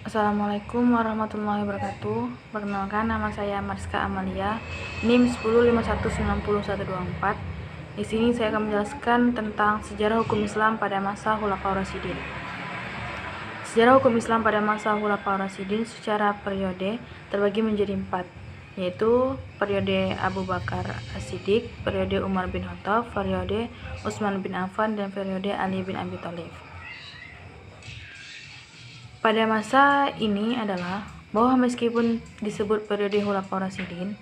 Assalamualaikum warahmatullahi wabarakatuh. Perkenalkan, nama saya Mariska Amalia, NIM 10519014. Di sini saya akan menjelaskan tentang sejarah hukum Islam pada masa Khulafaur Rasyidin. Sejarah hukum Islam pada masa Khulafaur Rasyidin secara periode terbagi menjadi 4, yaitu periode Abu Bakar As-Siddiq, periode Umar bin Khattab, periode Utsman bin Affan, dan periode Ali bin Abi Thalib. Pada masa ini adalah bahwa meskipun disebut periode Khulafaur Rasyidin,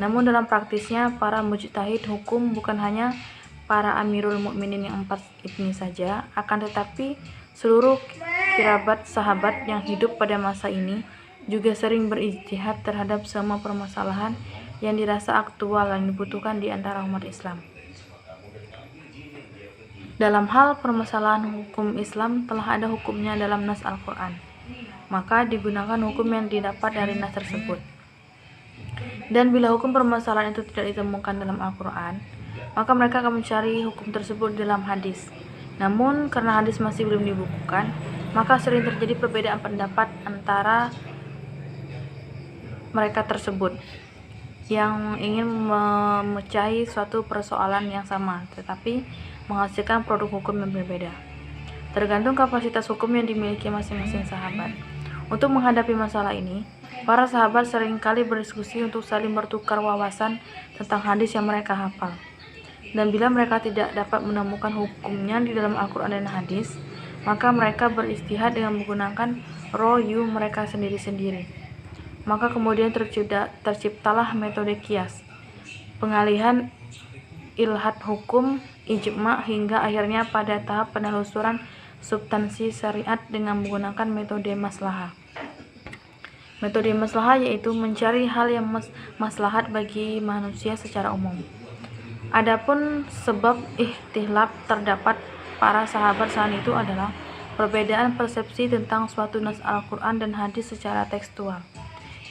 namun dalam praktisnya para mujtahid hukum bukan hanya para Amirul Mukminin yang 4 ini saja, akan tetapi seluruh kirabat sahabat yang hidup pada masa ini juga sering berijtihad terhadap semua permasalahan yang dirasa aktual dan dibutuhkan di antara umat Islam. Dalam hal permasalahan hukum Islam telah ada hukumnya dalam nas Al-Quran, maka digunakan hukum yang didapat dari nas tersebut. Dan bila hukum permasalahan itu tidak ditemukan dalam Al-Quran, maka mereka akan mencari hukum tersebut dalam hadis. Namun karena hadis masih belum dibukukan, maka sering terjadi perbedaan pendapat antara mereka tersebut yang ingin memecahi suatu persoalan yang sama, tetapi menghasilkan produk hukum yang berbeda. Tergantung kapasitas hukum yang dimiliki masing-masing sahabat. Untuk menghadapi masalah ini, para sahabat seringkali berdiskusi untuk saling bertukar wawasan tentang hadis yang mereka hafal. Dan bila mereka tidak dapat menemukan hukumnya di dalam Al-Quran dan hadis, maka mereka beristihad dengan menggunakan royu mereka sendiri-sendiri. Maka kemudian terciptalah metode kias, pengalihan ilhad hukum, ijma, hingga akhirnya pada tahap penelusuran substansi syariat dengan menggunakan metode maslahah. Metode maslahah yaitu mencari hal yang maslahat bagi manusia secara umum. Adapun sebab ikhtilaf terdapat para sahabat saat itu adalah perbedaan persepsi tentang suatu nas Al-Quran dan hadis secara tekstual,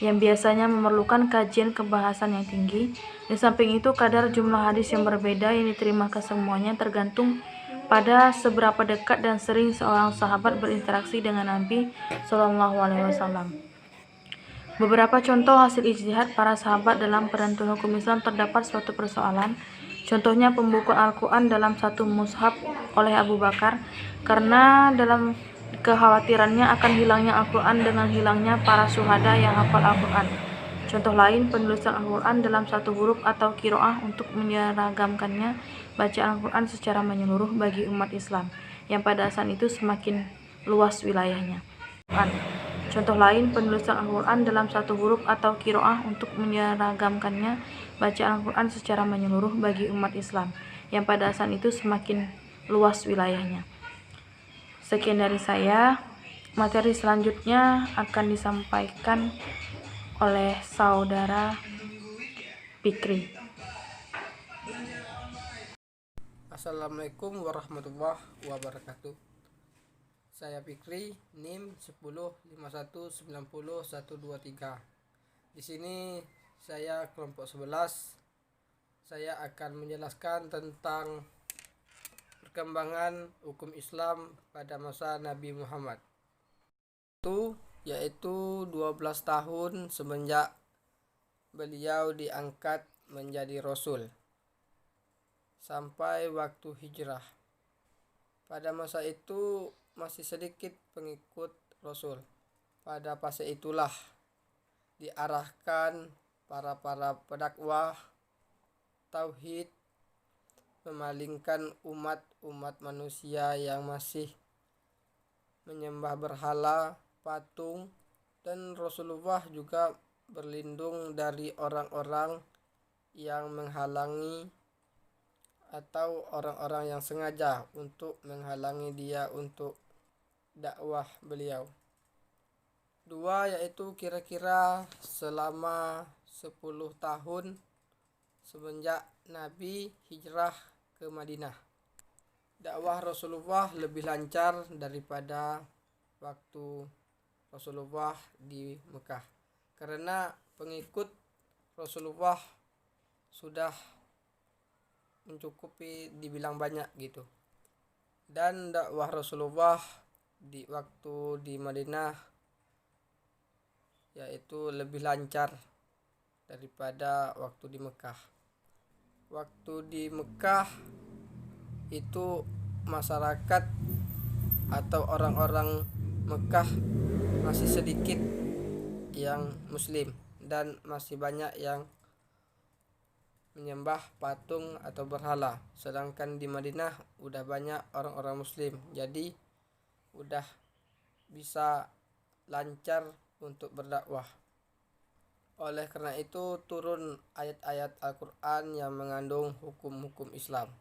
yang biasanya memerlukan kajian kebahasan yang tinggi. Di samping itu, kadar jumlah hadis yang berbeda yang diterima kesemuanya tergantung pada seberapa dekat dan sering seorang sahabat berinteraksi dengan Nabi Shallallahu Alaihi Wasallam. Beberapa contoh hasil ijtihad para sahabat dalam penentuan hukum Islam terdapat suatu persoalan. Contohnya pembukuan Al-Quran dalam satu mushaf oleh Abu Bakar, karena dalam kekhawatirannya akan hilangnya Al-Quran dengan hilangnya para syuhada yang hafal Al-Quran. Contoh lain, penulisan Al-Quran dalam satu huruf atau qiraah untuk menyeragamkannya bacaan Al-Quran secara menyeluruh bagi umat Islam yang pada saat itu semakin luas wilayahnya. Contoh lain, penulisan Al-Quran dalam satu huruf atau qiraah untuk menyeragamkannya bacaan Al-Quran secara menyeluruh bagi umat Islam yang pada saat itu semakin luas wilayahnya. Sekian dari saya. Materi selanjutnya akan disampaikan oleh saudara Fikri. Assalamualaikum warahmatullahi wabarakatuh. Saya Fikri, NIM 1051901123. Di sini saya kelompok 11. Saya akan menjelaskan tentang perkembangan hukum Islam pada masa Nabi Muhammad. Yaitu 12 tahun semenjak beliau diangkat menjadi Rasul sampai waktu hijrah. Pada masa itu masih sedikit pengikut Rasul. Pada fase itulah diarahkan para pendakwah tauhid memalingkan umat manusia yang masih menyembah berhala, patung, dan Rasulullah juga berlindung dari orang-orang yang menghalangi atau orang-orang yang sengaja untuk menghalangi dia untuk dakwah beliau. Yaitu kira-kira selama 10 tahun semenjak Nabi hijrah ke Madinah. Dakwah Rasulullah lebih lancar daripada waktu Rasulullah di Mekah, karena pengikut Rasulullah sudah mencukupi, dibilang banyak gitu. Dan dakwah Rasulullah di waktu di Madinah yaitu lebih lancar daripada waktu di Mekah. Waktu di Mekah itu masyarakat atau orang-orang Mekah masih sedikit yang muslim dan masih banyak yang menyembah patung atau berhala. Sedangkan di Madinah udah banyak orang-orang muslim, jadi udah bisa lancar untuk berdakwah. Oleh karena itu turun ayat-ayat Al-Quran yang mengandung hukum-hukum Islam.